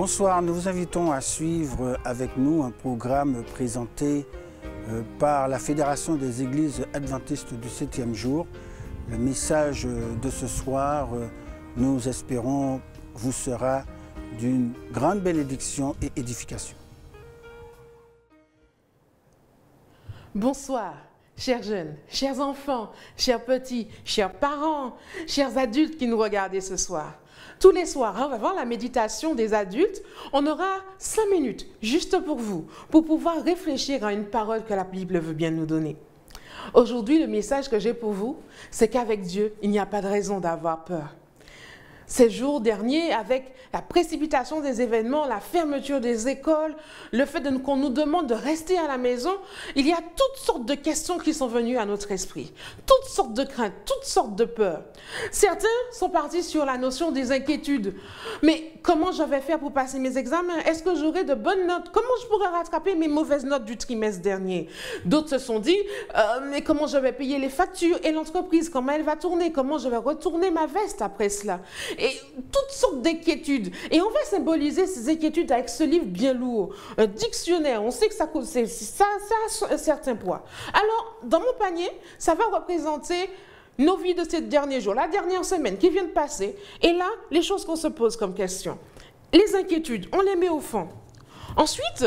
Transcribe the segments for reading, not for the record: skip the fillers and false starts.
Bonsoir, nous vous invitons à suivre avec nous un programme présenté par la Fédération des Églises Adventistes du 7e jour. Le message de ce soir, nous espérons, vous sera d'une grande bénédiction et édification. Bonsoir, chers jeunes, chers enfants, chers petits, chers parents, chers adultes qui nous regardez ce soir. Tous les soirs, avant la méditation des adultes, on aura 5 minutes juste pour vous, pour pouvoir réfléchir à une parole que la Bible veut bien nous donner. Aujourd'hui, le message que j'ai pour vous, c'est qu'avec Dieu, il n'y a pas de raison d'avoir peur. Ces jours derniers, avec la précipitation des événements, la fermeture des écoles, le fait qu'on nous demande de rester à la maison, il y a toutes sortes de questions qui sont venues à notre esprit, toutes sortes de craintes, toutes sortes de peurs. Certains sont partis sur la notion des inquiétudes. Mais comment je vais faire pour passer mes examens? Est-ce que j'aurai de bonnes notes? Comment je pourrai rattraper mes mauvaises notes du trimestre dernier? D'autres se sont dit, mais comment je vais payer les factures et l'entreprise? Comment elle va tourner? Comment je vais retourner ma veste après cela? Et toutes sortes d'inquiétudes. Et on va symboliser ces inquiétudes avec ce livre bien lourd, un dictionnaire. On sait que ça a un certain poids. Alors, dans mon panier, ça va représenter nos vies de ces derniers jours, la dernière semaine qui vient de passer. Et là, les choses qu'on se pose comme question. Les inquiétudes, on les met au fond. Ensuite,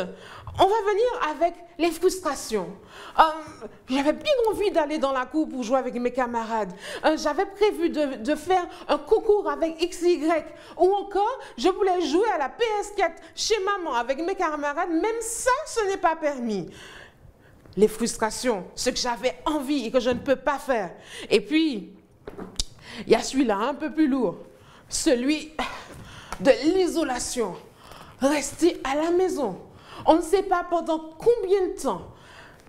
on va venir avec les frustrations. J'avais bien envie d'aller dans la cour pour jouer avec mes camarades. J'avais prévu de faire un concours avec XY. Ou encore, je voulais jouer à la PS4 chez maman avec mes camarades. Même ça, ce n'est pas permis. Les frustrations, ce que j'avais envie et que je ne peux pas faire. Et puis, il y a celui-là un peu plus lourd. Celui de l'isolation. Rester à la maison. On ne sait pas pendant combien de temps.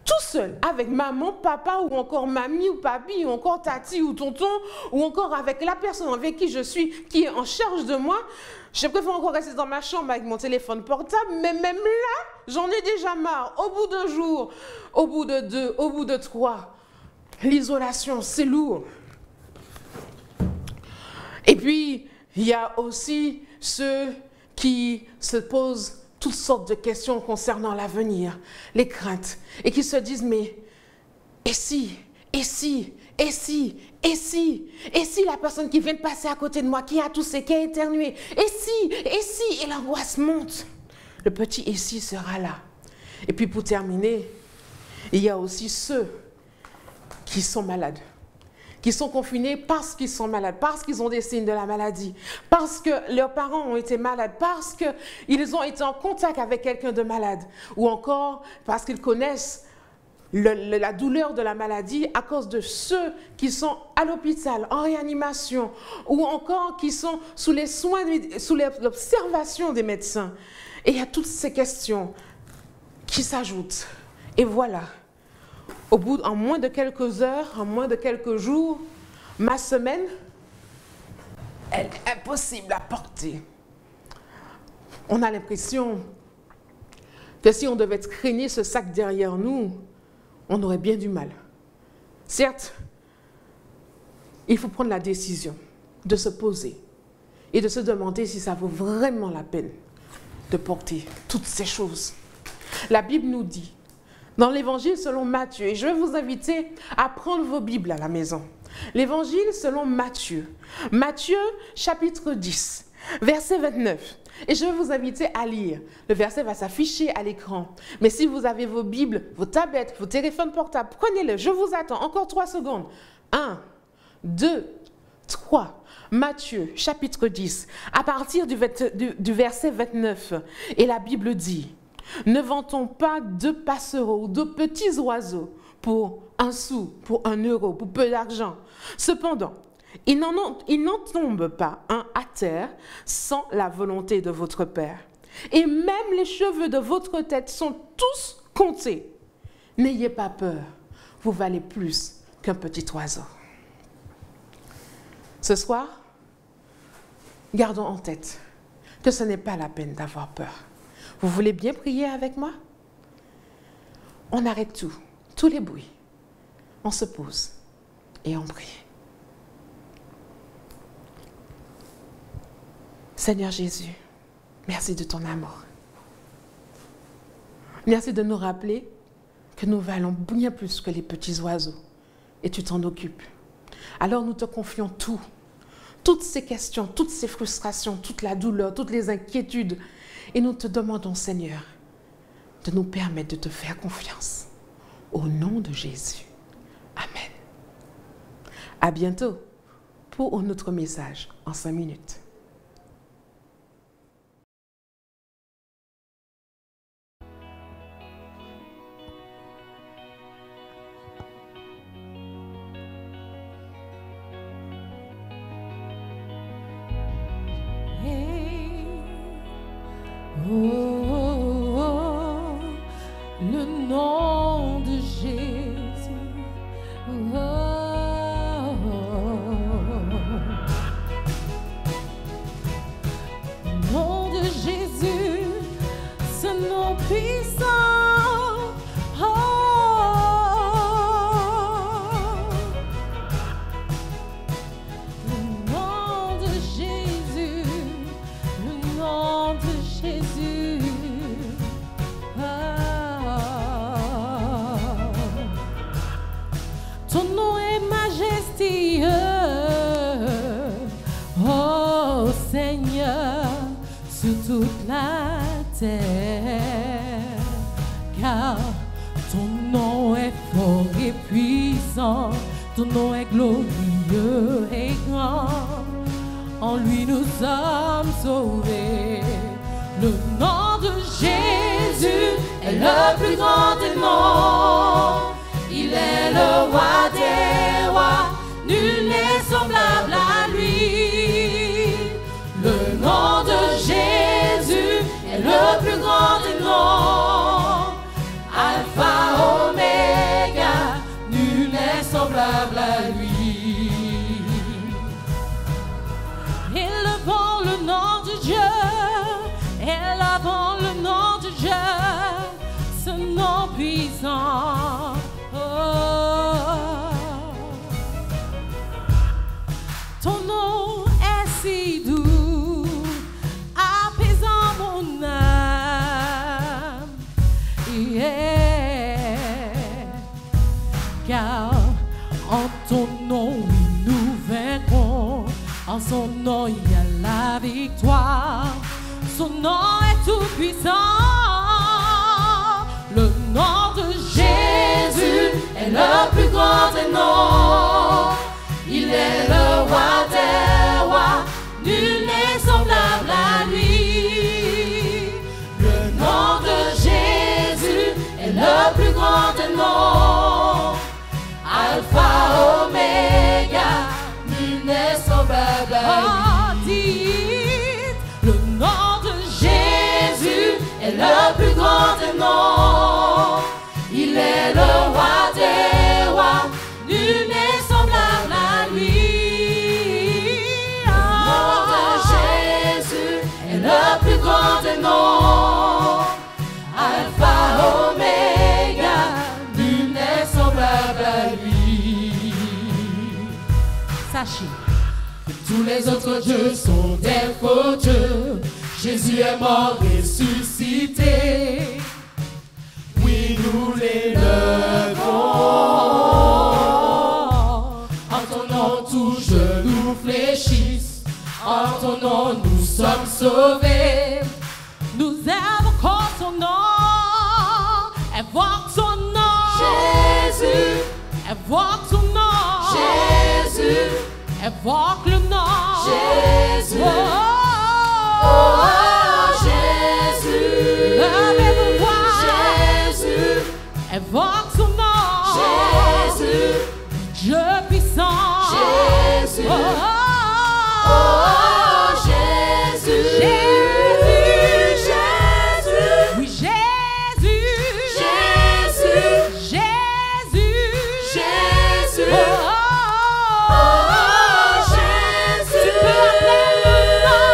Tout seul, avec maman, papa, ou encore mamie, ou papi, ou encore tati, ou tonton, ou encore avec la personne avec qui je suis, qui est en charge de moi. Je préfère encore rester dans ma chambre avec mon téléphone portable, mais même là, j'en ai déjà marre. Au bout d'un jour, au bout de 2, au bout de 3, l'isolation, c'est lourd. Et puis, il y a aussi ceux qui se posent toutes sortes de questions concernant l'avenir, les craintes, et qui se disent, mais et si la personne qui vient de passer à côté de moi, qui a toussé, qui a éternué, et l'angoisse monte. Le petit et si sera là. Et puis pour terminer, il y a aussi ceux qui sont malades, qui sont confinés parce qu'ils sont malades, parce qu'ils ont des signes de la maladie, parce que leurs parents ont été malades, parce qu'ils ont été en contact avec quelqu'un de malade, ou encore parce qu'ils connaissent la douleur de la maladie à cause de ceux qui sont à l'hôpital, en réanimation, ou encore qui sont sous les soins, sous l'observation des médecins. Et il y a toutes ces questions qui s'ajoutent. Et voilà. En moins de quelques heures, en moins de quelques jours, ma semaine, elle est impossible à porter. On a l'impression que si on devait traîner ce sac derrière nous, on aurait bien du mal. Certes, il faut prendre la décision de se poser et de se demander si ça vaut vraiment la peine de porter toutes ces choses. La Bible nous dit, dans l'évangile selon Matthieu, et je vais vous inviter à prendre vos Bibles à la maison. L'évangile selon Matthieu. Matthieu chapitre 10, verset 29. Et je vais vous inviter à lire. Le verset va s'afficher à l'écran. Mais si vous avez vos Bibles, vos tablettes, vos téléphones portables, prenez-le. Je vous attends. Encore 3 secondes. 1, 2, 3. Matthieu chapitre 10, à partir du verset 29. Et la Bible dit... Ne vend-on pas 2 passereaux ou 2 petits oiseaux pour 1 sou, pour 1 euro, pour peu d'argent? Cependant, il n'en tombe pas un à terre sans la volonté de votre Père. Et même les cheveux de votre tête sont tous comptés. N'ayez pas peur, vous valez plus qu'un petit oiseau. Ce soir, gardons en tête que ce n'est pas la peine d'avoir peur. Vous voulez bien prier avec moi? On arrête tout, tous les bruits. On se pose et on prie. Seigneur Jésus, Merci de ton amour. Merci de nous rappeler que nous valons bien plus que les petits oiseaux et tu t'en occupes. Alors nous te confions tout, toutes ces questions, toutes ces frustrations, toute la douleur, toutes les inquiétudes et nous te demandons, Seigneur, de nous permettre de te faire confiance. Au nom de Jésus. Amen. À bientôt pour un autre message en 5 minutes. Le nom de Jésus. Le nom de Jésus, ce nom puissant. Le nom de Jésus, le nom de Jésus. Ton nom est majestueux, oh Seigneur, sur toute la terre, car ton nom est fort et puissant, ton nom est glorieux et grand, en lui nous sommes sauvés. Le nom de Jésus est le plus grand des noms. Il est le roi des rois, nul n'est semblable à lui. Le nom de Jésus est le plus grand des noms. Alpha, Oméga, nul n'est semblable à lui. Élevons le nom de Dieu, élevons le nom de Dieu, ce nom puissant. Ton nom est si doux, apaisant mon âme, yeah. Car en ton nom oui, nous vaincrons, en son nom il y a la victoire, son nom est tout puissant. Le nom de Jésus est le plus grand des noms. Il est le roi des rois, nul n'est semblable à lui. Le nom de Jésus est le plus grand des noms. Alpha, Oméga, nul n'est semblable à lui. Dites, le nom de Jésus est le plus grand des noms. Il est le roi des rois, nul n'est semblable à lui. Le nom de Jésus est le plus grand des noms. Alpha, Oméga, nul n'est semblable à lui. Sachez que tous les autres dieux sont des faux dieux. Jésus est mort ressuscité. Oui, nous l'élevons. En ton nom, tous genoux fléchissent. En ton nom, nous sommes sauvés. Nous invoquons son nom. Invoque son nom. Jésus. Invoque son nom. Jésus. Invoque le nom. Jésus. Oh, Jésus. Levez vos voix. Jésus. Invoque son nom. Jésus. Dieu puissant. Jésus. Jésus. Jésus. Jésus. Oui, Jésus. Jésus. Jésus. Jésus. Jésus. Tu peux appeler le nom.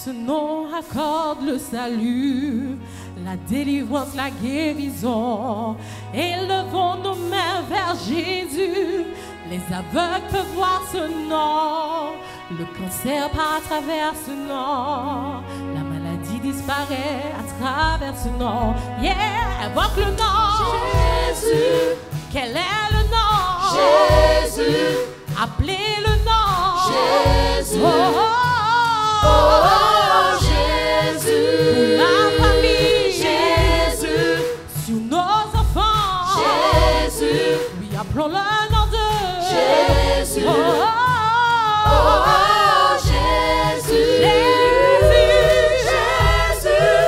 Ce nom accorde le salut, la délivrance, la guérison. Élevons nos mains vers Jésus. Les aveugles peuvent voir ce nom. Le cancer part à travers ce nom. La maladie disparaît à travers ce nom. Yeah, invoque le nom. Jésus. Quel est le nom? Jésus. Appelez le nom. Jésus. Oh, oh, oh, Oh, Jésus. Pour la famille. Jésus. Sur nos enfants. Jésus. Oui, appelons le nom de Jésus. Oh, oh, oh, Oh, Jésus. Jésus.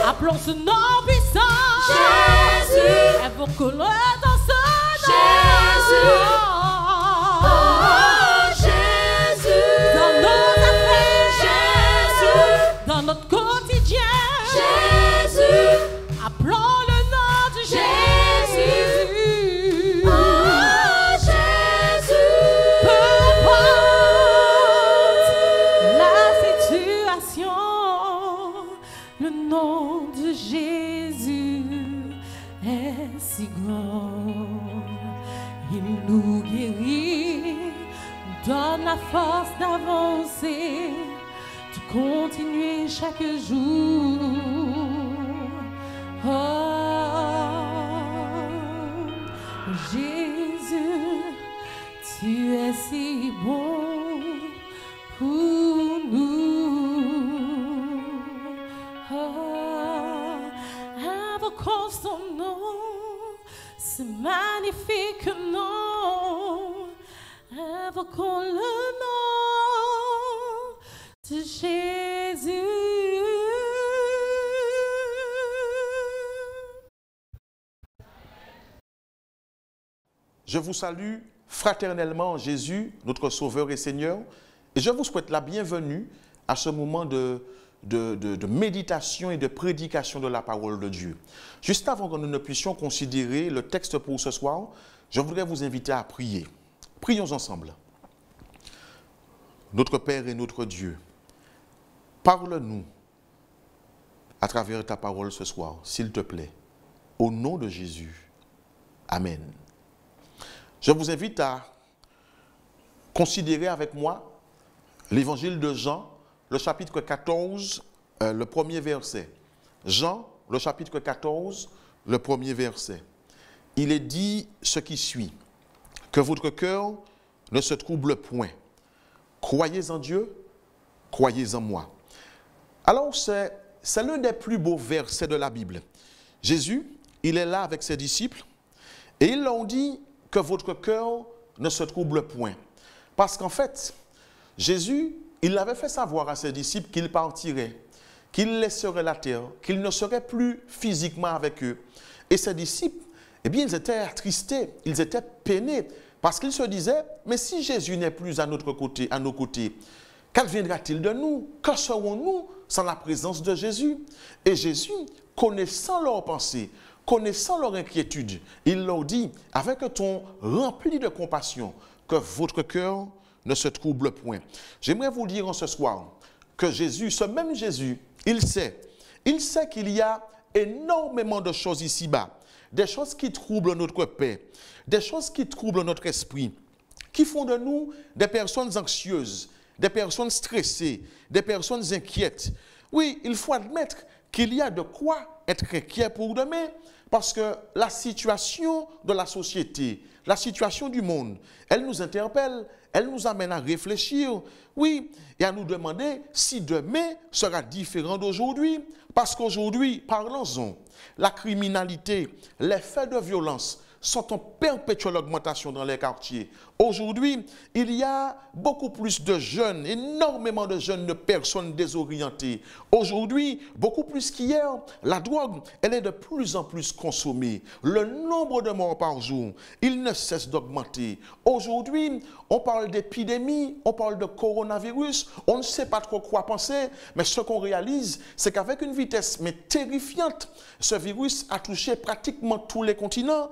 appelons ce nom puissant. Jésus. Invoquons-le dans ce nom. Jésus. Oh, Jésus. Dans nos affaires. Jésus. Dans notre quotidien. Jésus. Appelons le nom de Jésus. Jésus. Oh, Jésus. Peu importe la situation, le nom de Jésus est si grand. Il nous guérit, nous donne la force d'avancer, de continuer chaque jour. Oh, Jésus, tu es si bon pour nous. Oh, invoquons son nom, ce magnifique nom. Invoquons le nom de Jésus. Je vous salue fraternellement en Jésus, notre Sauveur et Seigneur, et je vous souhaite la bienvenue à ce moment de méditation et de prédication de la parole de Dieu. Juste avant que nous ne puissions considérer le texte pour ce soir, je voudrais vous inviter à prier. Prions ensemble. Notre Père et notre Dieu, parle-nous à travers ta parole ce soir, s'il te plaît, au nom de Jésus. Amen. Je vous invite à considérer avec moi l'évangile de Jean, le chapitre 14, le premier verset. Jean, le chapitre 14, le premier verset. Il est dit ce qui suit, que votre cœur ne se trouble point. Croyez en Dieu, croyez en moi. Alors, c'est l'un des plus beaux versets de la Bible. Jésus, il est là avec ses disciples et ils l'ont dit que votre cœur ne se trouble point. Parce qu'en fait, Jésus, il avait fait savoir à ses disciples qu'il partirait, qu'il laisserait la terre, qu'il ne serait plus physiquement avec eux. Et ses disciples, eh bien, ils étaient attristés, ils étaient peinés, parce qu'ils se disaient, mais si Jésus n'est plus à notre côté, à nos côtés, qu'adviendra-t-il de nous? Que serons-nous sans la présence de Jésus? Et Jésus, connaissant leurs pensées, connaissant leur inquiétude, il leur dit, avec un ton rempli de compassion, que votre cœur ne se trouble point. J'aimerais vous dire en ce soir que Jésus, ce même Jésus, il sait qu'il y a énormément de choses ici-bas, des choses qui troublent notre paix, des choses qui troublent notre esprit, qui font de nous des personnes anxieuses, des personnes stressées, des personnes inquiètes. Oui, il faut admettre qu'il y a de quoi être inquiet pour demain, parce que la situation de la société, la situation du monde, elle nous interpelle, elle nous amène à réfléchir, oui, et à nous demander si demain sera différent d'aujourd'hui. Parce qu'aujourd'hui, parlons-en, la criminalité, les faits de violence sont en perpétuelle augmentation dans les quartiers. Aujourd'hui, il y a beaucoup plus de jeunes, énormément de jeunes, de personnes désorientées. Aujourd'hui, beaucoup plus qu'hier, la drogue, elle est de plus en plus consommée. Le nombre de morts par jour, il ne cesse d'augmenter. Aujourd'hui, on parle d'épidémie, on parle de coronavirus, on ne sait pas trop quoi penser, mais ce qu'on réalise, c'est qu'avec une vitesse mais terrifiante, ce virus a touché pratiquement tous les continents,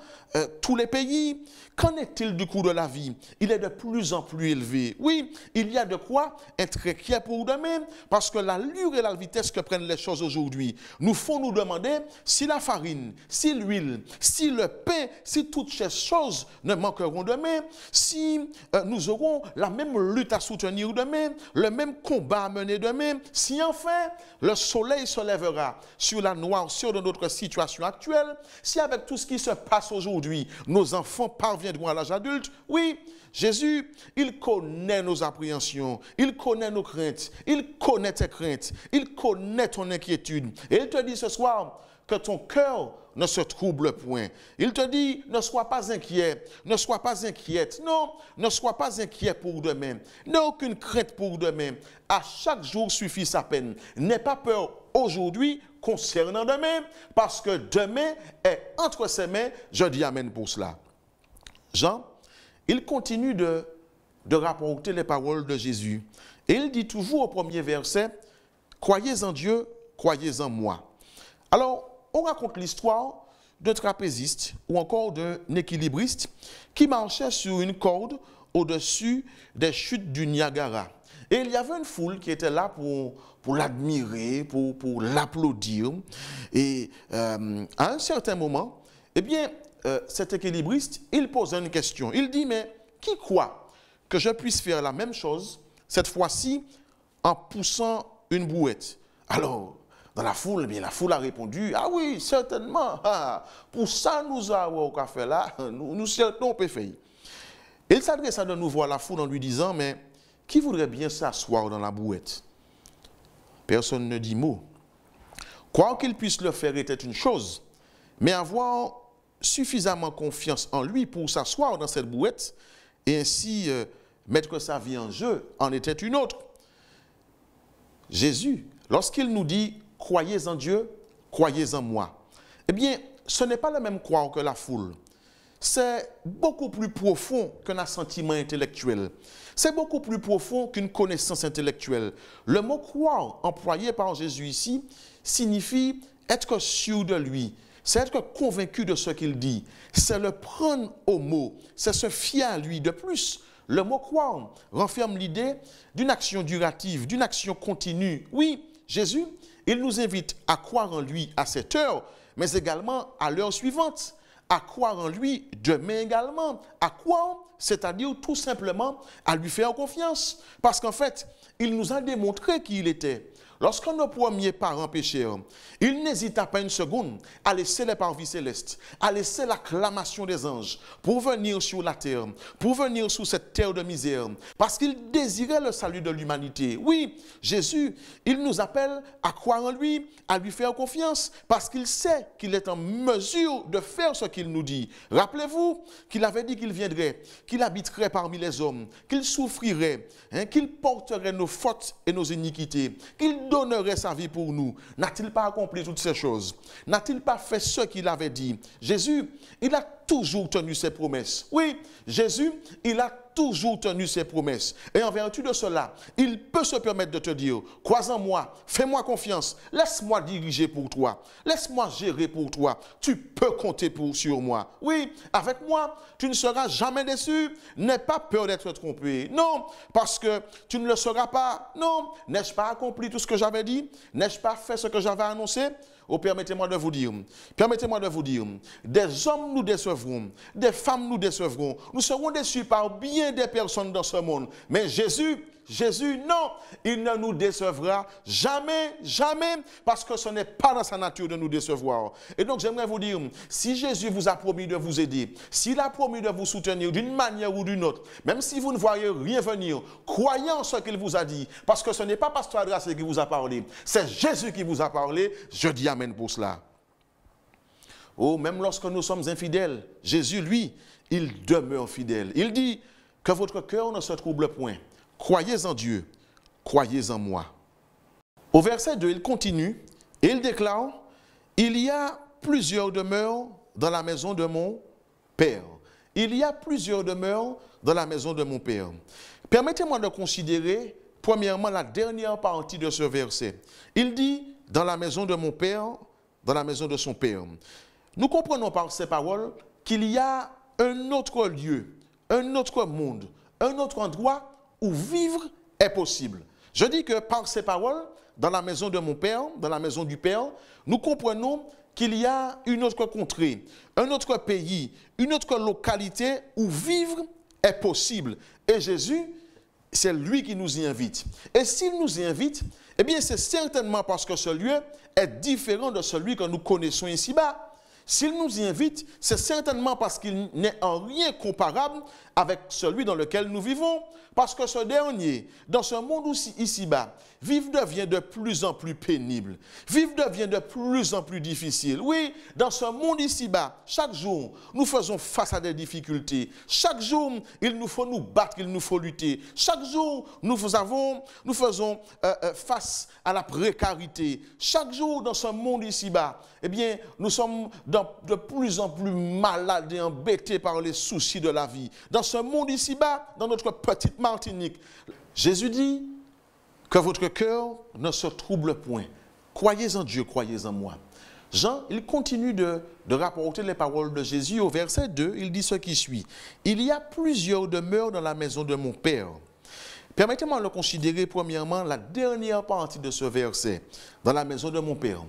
tous les pays. Qu'en est-il du coût de la vie? Il est de plus en plus élevé. Oui, il y a de quoi être inquiet pour demain, parce que l'allure et la vitesse que prennent les choses aujourd'hui nous font nous demander si la farine, si l'huile, si le pain, si toutes ces choses ne manqueront demain, si nous aurons la même lutte à soutenir demain, le même combat à mener demain, si enfin le soleil se lèvera sur la noirceur de notre situation actuelle, si avec tout ce qui se passe aujourd'hui, nos enfants parviendront à l'âge adulte, oui, Jésus, il connaît nos appréhensions, il connaît nos craintes, il connaît tes craintes, il connaît ton inquiétude. Et il te dit ce soir que ton cœur ne se trouble point. Il te dit, ne sois pas inquiet, ne sois pas inquiète. Non, ne sois pas inquiet pour demain. N'aie aucune crainte pour demain. À chaque jour suffit sa peine. N'aie pas peur aujourd'hui concernant demain, parce que demain est entre ses mains. Je dis amen pour cela. Jean, il continue de rapporter les paroles de Jésus. Et il dit toujours au premier verset, « Croyez en Dieu, croyez en moi. » Alors, on raconte l'histoire d'un trapéziste ou encore d'un équilibriste qui marchait sur une corde au-dessus des chutes du Niagara. Et il y avait une foule qui était là pour l'admirer, pour l'applaudir. Et à un certain moment, eh bien, cet équilibriste, il pose une question. Il dit, mais qui croit que je puisse faire la même chose, cette fois-ci, en poussant une brouette? Alors, dans la foule, eh bien, la foule a répondu, ah oui, certainement, pour ça nous avons qu'à faire là, nous certains on peut faire. Il s'adressa de nouveau à la foule en lui disant, mais qui voudrait bien s'asseoir dans la brouette? Personne ne dit mot. Croire qu'il puisse le faire était une chose, mais avoir suffisamment confiance en lui pour s'asseoir dans cette brouette et ainsi mettre sa vie en jeu en était une autre. Jésus, lorsqu'il nous dit « Croyez en Dieu, croyez en moi », eh bien, ce n'est pas le même croire que la foule. C'est beaucoup plus profond qu'un assentiment intellectuel. C'est beaucoup plus profond qu'une connaissance intellectuelle. Le mot « croire » employé par Jésus ici signifie être sûr de lui. C'est être convaincu de ce qu'il dit. C'est le prendre au mot. C'est se fier à lui. De plus, le mot « croire » renferme l'idée d'une action durative, d'une action continue. Oui, Jésus, il nous invite à croire en lui à cette heure, mais également à l'heure suivante. À croire en lui demain également. À croire, c'est-à-dire tout simplement à lui faire confiance. Parce qu'en fait, il nous a démontré qui il était. Lorsque nos premiers parents péchèrent, ils n'hésitaient pas une seconde à laisser les parvis célestes, à laisser l'acclamation des anges pour venir sur la terre, pour venir sur cette terre de misère, parce qu'ils désiraient le salut de l'humanité. Oui, Jésus, il nous appelle à croire en lui, à lui faire confiance, parce qu'il sait qu'il est en mesure de faire ce qu'il nous dit. Rappelez-vous qu'il avait dit qu'il viendrait, qu'il habiterait parmi les hommes, qu'il souffrirait, qu'il porterait nos fautes et nos iniquités, qu'il donnerait sa vie pour nous. N'a-t-il pas accompli toutes ces choses? N'a-t-il pas fait ce qu'il avait dit? Jésus, il a toujours tenu ses promesses. Oui, Jésus, il a toujours tenu ses promesses. Et en vertu de cela, il peut se permettre de te dire, crois en moi, fais-moi confiance, laisse-moi diriger pour toi, laisse-moi gérer pour toi, tu peux compter sur moi. Oui, avec moi, tu ne seras jamais déçu, n'aie pas peur d'être trompé. Non, parce que tu ne le seras pas. Non, n'ai-je pas accompli tout ce que j'avais dit? N'ai-je pas fait ce que j'avais annoncé? Oh, permettez-moi de vous dire, des hommes nous décevront, des femmes nous décevront, nous serons déçus par bien des personnes dans ce monde. Mais Jésus, non, il ne nous décevra jamais, jamais, parce que ce n'est pas dans sa nature de nous décevoir. Et donc j'aimerais vous dire, si Jésus vous a promis de vous aider, s'il a promis de vous soutenir d'une manière ou d'une autre, même si vous ne voyez rien venir, croyez en ce qu'il vous a dit, parce que ce n'est pas Pasteur Adrasé qui vous a parlé, c'est Jésus qui vous a parlé. Je dis amen pour cela. Oh, même lorsque nous sommes infidèles, Jésus, lui, il demeure fidèle. Il dit que votre cœur ne se trouble point. Croyez en Dieu, croyez en moi. Au verset 2, il continue et il déclare, il y a plusieurs demeures dans la maison de mon Père. Il y a plusieurs demeures dans la maison de mon Père. Permettez-moi de considérer, premièrement, la dernière partie de ce verset. Il dit, dans la maison de mon Père, dans la maison de son Père. Nous comprenons par ces paroles qu'il y a un autre lieu, un autre monde, un autre endroit où vivre est possible. Je dis que par ces paroles, dans la maison de mon Père, dans la maison du Père, nous comprenons qu'il y a une autre contrée, un autre pays, une autre localité où vivre est possible. Et Jésus, c'est lui qui nous y invite. Et s'il nous y invite, eh bien c'est certainement parce que ce lieu est différent de celui que nous connaissons ici-bas. S'il nous y invite, c'est certainement parce qu'il n'est en rien comparable avec celui dans lequel nous vivons. Parce que ce dernier, dans ce monde ici-bas, vivre devient de plus en plus pénible. Vivre devient de plus en plus difficile. Oui, dans ce monde ici-bas, chaque jour, nous faisons face à des difficultés. Chaque jour, il nous faut nous battre, il nous faut lutter. Chaque jour, nous faisons face à la précarité. Chaque jour, dans ce monde ici-bas, eh bien, nous sommes de plus en plus malades et embêtés par les soucis de la vie. Dans ce monde ici-bas, dans notre petite Martinique, Jésus dit que votre cœur ne se trouble point. Croyez en Dieu, croyez en moi. Jean, il continue de rapporter les paroles de Jésus au verset 2, il dit ce qui suit. Il y a plusieurs demeures dans la maison de mon Père. Permettez-moi de considérer premièrement la dernière partie de ce verset, dans la maison de mon Père.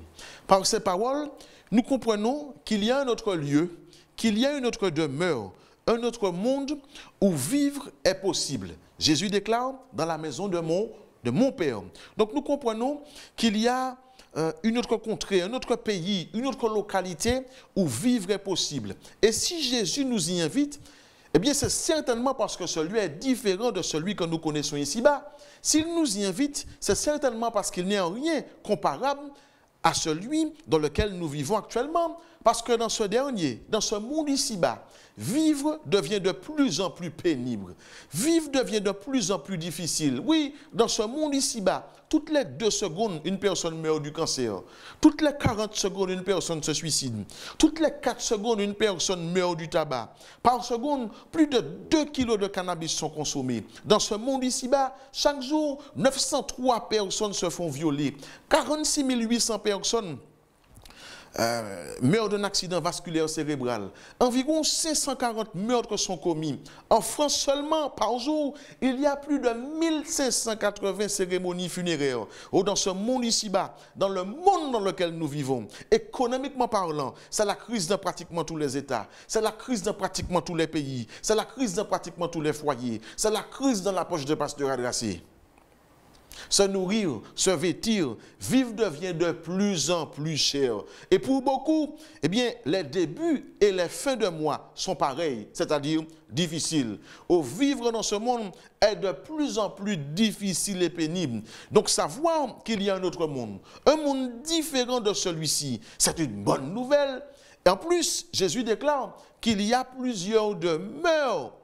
Par ces paroles, nous comprenons qu'il y a un autre lieu, qu'il y a une autre demeure, un autre monde où vivre est possible. Jésus déclare dans la maison de mon Père. Donc nous comprenons qu'il y a une autre contrée, un autre pays, une autre localité où vivre est possible. Et si Jésus nous y invite, eh bien c'est certainement parce que celui est différent de celui que nous connaissons ici-bas. S'il nous y invite, c'est certainement parce qu'il n'est en rien comparable à celui dans lequel nous vivons actuellement. Parce que dans ce dernier, dans ce monde ici-bas, vivre devient de plus en plus pénible. Vivre devient de plus en plus difficile. Oui, dans ce monde ici-bas, toutes les 2 secondes, une personne meurt du cancer. Toutes les 40 secondes, une personne se suicide. Toutes les 4 secondes, une personne meurt du tabac. Par seconde, plus de 2 kilos de cannabis sont consommés. Dans ce monde ici-bas, chaque jour, 903 personnes se font violer. 46 800 personnes meurent d'un accident vasculaire cérébral. Environ 540 meurtres sont commis. En France seulement, par jour, il y a plus de 1580 cérémonies funéraires. Dans ce monde ici-bas, dans le monde dans lequel nous vivons, économiquement parlant, c'est la crise dans pratiquement tous les États. C'est la crise dans pratiquement tous les pays. C'est la crise dans pratiquement tous les foyers. C'est la crise dans la poche de pasteur adressé. Se nourrir, se vêtir, vivre devient de plus en plus cher. Et pour beaucoup, eh bien, les débuts et les fins de mois sont pareils, c'est-à-dire difficiles. Au vivre dans ce monde est de plus en plus difficile et pénible. Donc savoir qu'il y a un autre monde, un monde différent de celui-ci, c'est une bonne nouvelle. Et en plus, Jésus déclare qu'il y a plusieurs demeures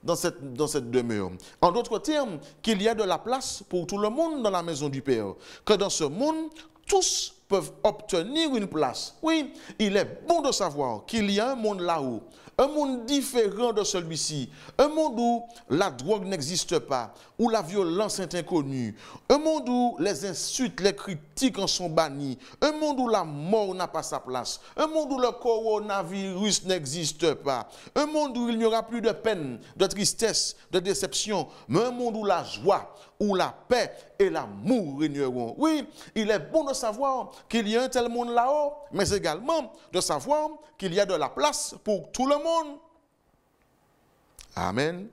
dans cette demeure. En d'autres termes, qu'il y a de la place pour tout le monde dans la maison du Père. Que dans ce monde, tous peuvent obtenir une place. Oui, il est bon de savoir qu'il y a un monde là-haut, un monde différent de celui-ci, un monde où la drogue n'existe pas, où la violence est inconnue, un monde où les insultes, les critiques en sont bannis, un monde où la mort n'a pas sa place, un monde où le coronavirus n'existe pas, un monde où il n'y aura plus de peine, de tristesse, de déception, mais un monde où la joie, où la paix et l'amour régneront. Oui, il est bon de savoir qu'il y a un tel monde là-haut, mais également de savoir qu'il y a de la place pour tout le monde. Amen.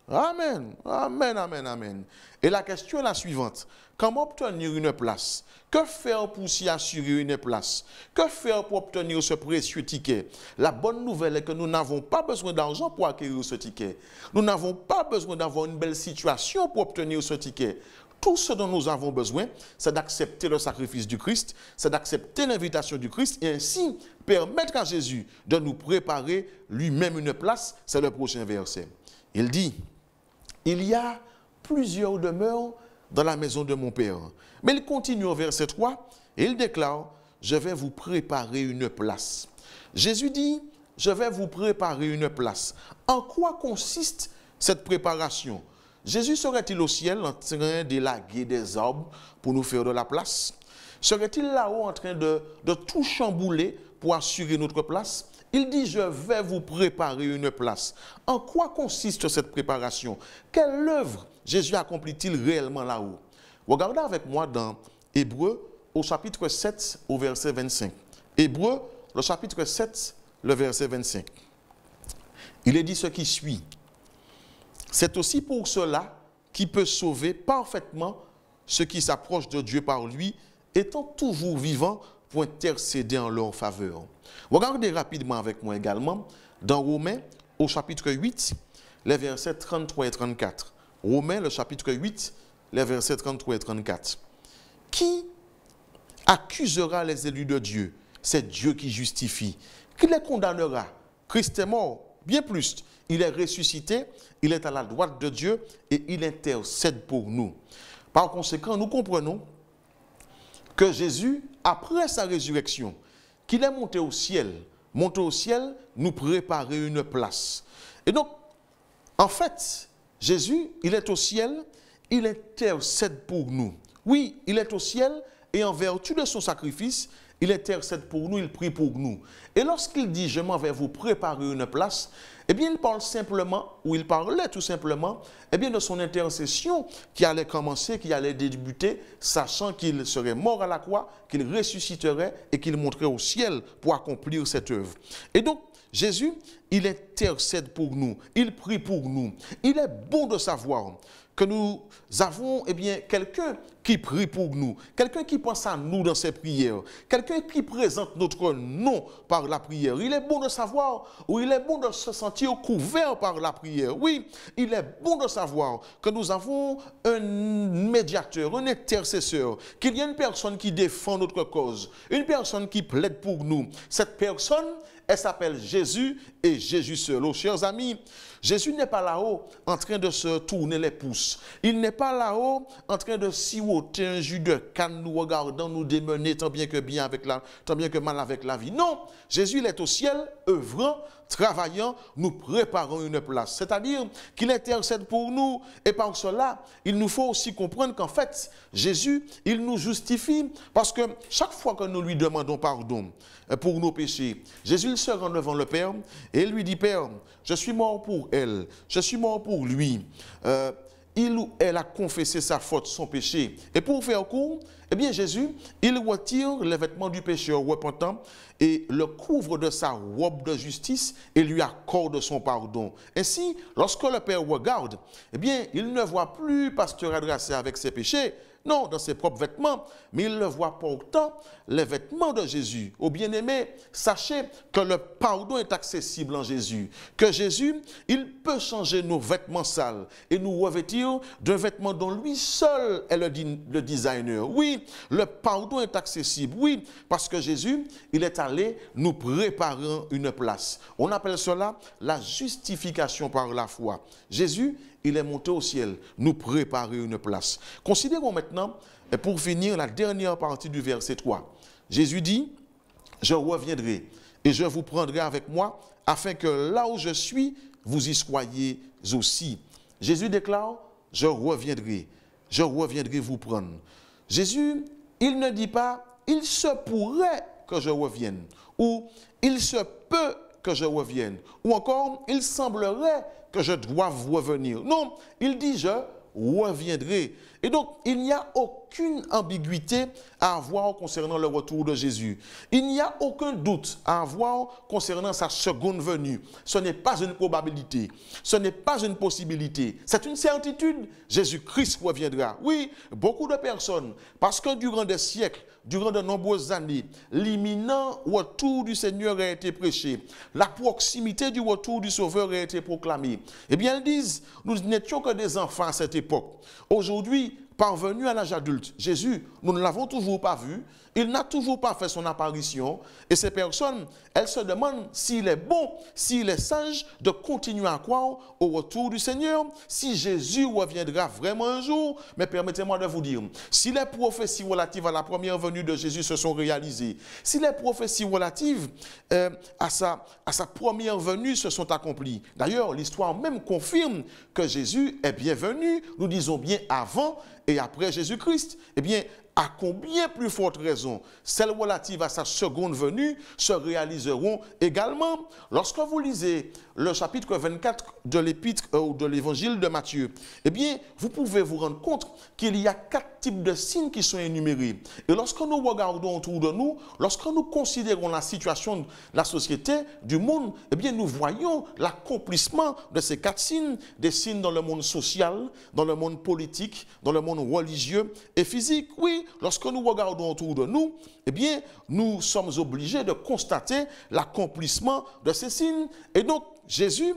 Amen. Amen, amen, amen. Et la question est la suivante. Comment obtenir une place? Que faire pour s'y assurer une place? Que faire pour obtenir ce précieux ticket? La bonne nouvelle est que nous n'avons pas besoin d'argent pour acquérir ce ticket. Nous n'avons pas besoin d'avoir une belle situation pour obtenir ce ticket. Tout ce dont nous avons besoin, c'est d'accepter le sacrifice du Christ, c'est d'accepter l'invitation du Christ et ainsi permettre à Jésus de nous préparer lui-même une place. C'est le prochain verset. Il dit, il y a plusieurs demeures dans la maison de mon Père. Mais il continue au verset 3 et il déclare, je vais vous préparer une place. Jésus dit, je vais vous préparer une place. En quoi consiste cette préparation? Jésus serait-il au ciel en train d'élaguer des arbres pour nous faire de la place? Serait-il là-haut en train de tout chambouler pour assurer notre place? Il dit, je vais vous préparer une place. En quoi consiste cette préparation? Quelle œuvre Jésus accomplit-il réellement là-haut? Regardez avec moi dans Hébreux, au chapitre 7, au verset 25. Hébreux, le chapitre 7, le verset 25. Il est dit ce qui suit. C'est aussi pour cela qu'il peut sauver parfaitement ceux qui s'approchent de Dieu par lui, étant toujours vivants pour intercéder en leur faveur. Regardez rapidement avec moi également dans Romains, au chapitre 8, les versets 33 et 34. Romains, le chapitre 8, les versets 33 et 34. Qui accusera les élus de Dieu? C'est Dieu qui justifie. Qui les condamnera? Christ est mort, bien plus. Il est ressuscité, il est à la droite de Dieu et il intercède pour nous. Par conséquent, nous comprenons que Jésus, après sa résurrection, qu'il est monté au ciel, nous préparer une place. Et donc, en fait, Jésus, il est au ciel, il intercède pour nous. Oui, il est au ciel et en vertu de son sacrifice, il intercède pour nous, il prie pour nous. Et lorsqu'il dit « je m'en vais vous préparer une place », eh bien, il parle simplement, ou il parlait tout simplement, eh bien, de son intercession qui allait commencer, qui allait débuter, sachant qu'il serait mort à la croix, qu'il ressusciterait et qu'il monterait au ciel pour accomplir cette œuvre. Et donc, Jésus, il intercède pour nous, il prie pour nous. Il est bon de savoir que nous avons quelqu'un qui prie pour nous, quelqu'un qui pense à nous dans ses prières, quelqu'un qui présente notre nom par la prière. Il est bon de savoir, ou il est bon de se sentir couvert par la prière. Oui, il est bon de savoir que nous avons un médiateur, un intercesseur, qu'il y a une personne qui défend notre cause, une personne qui plaide pour nous. Cette personne, elle s'appelle Jésus et Jésus seul. Oh, chers amis, Jésus n'est pas là-haut en train de se tourner les pouces. Il n'est pas là-haut en train de siroter un jus de canne, nous regardant, nous démener tant bien que mal avec la vie. Non, Jésus il est au ciel, œuvrant, travaillant, nous préparons une place. C'est-à-dire qu'il intercède pour nous. Et par cela, il nous faut aussi comprendre qu'en fait, Jésus, il nous justifie parce que chaque fois que nous lui demandons pardon pour nos péchés, Jésus il se rend devant le Père et il lui dit, Père, je suis mort pour elle, je suis mort pour lui. Il ou elle a confessé sa faute, son péché. Et pour faire court, eh bien Jésus, il retire les vêtements du pécheur repentant et le couvre de sa robe de justice et lui accorde son pardon. Ainsi, lorsque le Père regarde, eh bien, il ne voit plus Pasteur Adrassé avec ses péchés, non, dans ses propres vêtements, mais il le voit portant les vêtements de Jésus. Ô bien-aimés, sachez que le pardon est accessible en Jésus. Que Jésus, il peut changer nos vêtements sales et nous revêtir d'un vêtement dont lui seul est le designer. Oui, le pardon est accessible. Oui, parce que Jésus, il est allé nous préparer une place. On appelle cela la justification par la foi. Jésus, il est monté au ciel, nous préparer une place. Considérons maintenant, pour finir, la dernière partie du verset 3. Jésus dit, je reviendrai et je vous prendrai avec moi, afin que là où je suis, vous y soyez aussi. Jésus déclare, je reviendrai vous prendre. Jésus, il ne dit pas, il se pourrait que je revienne, ou il se peut que je revienne, ou encore, il semblerait que je doive revenir. Non, il dit, je reviendrai. Et donc, il n'y a aucune ambiguïté à avoir concernant le retour de Jésus. Il n'y a aucun doute à avoir concernant sa seconde venue. Ce n'est pas une probabilité. Ce n'est pas une possibilité. C'est une certitude. Jésus-Christ reviendra. Oui, beaucoup de personnes, parce que durant des siècles, durant de nombreuses années, l'imminent retour du Seigneur a été prêché. La proximité du retour du Sauveur a été proclamée. Eh bien, elles disent, nous n'étions que des enfants à cette époque. Aujourd'hui, parvenu à l'âge adulte, Jésus, nous ne l'avons toujours pas vu il n'a toujours pas fait son apparition. Et ces personnes, elles se demandent s'il est bon, s'il est sage de continuer à croire au retour du Seigneur, si Jésus reviendra vraiment un jour. Mais permettez-moi de vous dire, si les prophéties relatives à la première venue de Jésus se sont réalisées, si les prophéties relatives à sa première venue se sont accomplies, d'ailleurs, l'histoire même confirme que Jésus est bien venu, nous disons bien avant et après Jésus-Christ, eh bien, à combien plus forte raison, celles relatives à sa seconde venue se réaliseront également. Lorsque vous lisez le chapitre 24 de l'épître ou de l'évangile de Matthieu, eh bien, vous pouvez vous rendre compte qu'il y a 4 types de signes qui sont énumérés. Et lorsque nous regardons autour de nous, lorsque nous considérons la situation de la société, du monde, eh bien, nous voyons l'accomplissement de ces 4 signes, des signes dans le monde social, dans le monde politique, dans le monde religieux et physique. Oui, lorsque nous regardons autour de nous, eh bien, nous sommes obligés de constater l'accomplissement de ces signes. Et donc, Jésus,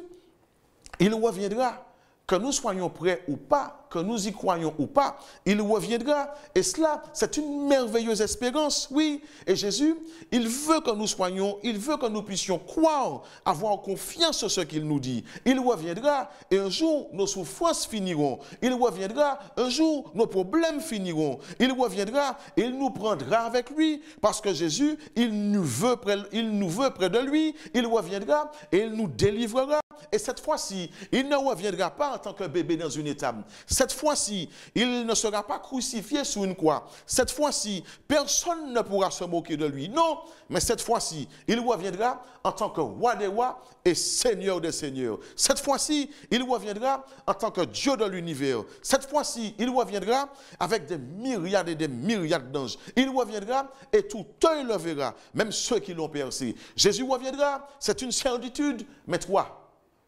il reviendra. Que nous soyons prêts ou pas, que nous y croyons ou pas, il reviendra. Et cela, c'est une merveilleuse espérance, oui. Et Jésus, il veut que nous soyons, il veut que nous puissions croire, avoir confiance en ce qu'il nous dit. Il reviendra et un jour, nos souffrances finiront. Il reviendra, un jour, nos problèmes finiront. Il reviendra et il nous prendra avec lui. Parce que Jésus, il nous veut près de lui. Il reviendra et il nous délivrera. Et cette fois-ci, il ne reviendra pas en tant que bébé dans une étable. Cette fois-ci, il ne sera pas crucifié sur une croix. Cette fois-ci, personne ne pourra se moquer de lui. Non, mais cette fois-ci, il reviendra en tant que roi des rois et seigneur des seigneurs. Cette fois-ci, il reviendra en tant que Dieu de l'univers. Cette fois-ci, il reviendra avec des myriades et des myriades d'anges. Il reviendra et tout œil le verra, même ceux qui l'ont percé. Jésus reviendra, c'est une certitude, mais toi,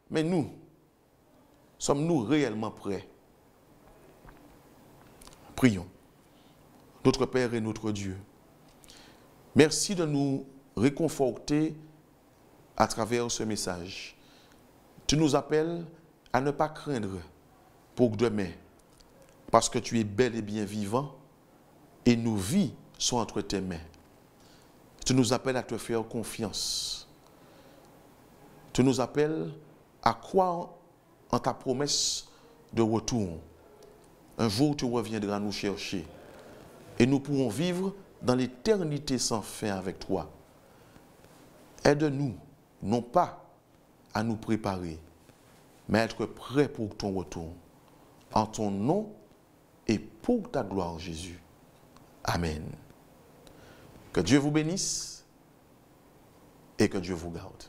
mais nous, sommes-nous réellement prêts? Prions. Notre Père et notre Dieu, merci de nous réconforter à travers ce message. Tu nous appelles à ne pas craindre pour demain, parce que tu es bel et bien vivant et nos vies sont entre tes mains. Tu nous appelles à te faire confiance. Tu nous appelles à croire en ta promesse de retour. Un jour, tu reviendras nous chercher et nous pourrons vivre dans l'éternité sans fin avec toi. Aide-nous, non pas à nous préparer, mais à être prêts pour ton retour. En ton nom et pour ta gloire, Jésus. Amen. Que Dieu vous bénisse et que Dieu vous garde.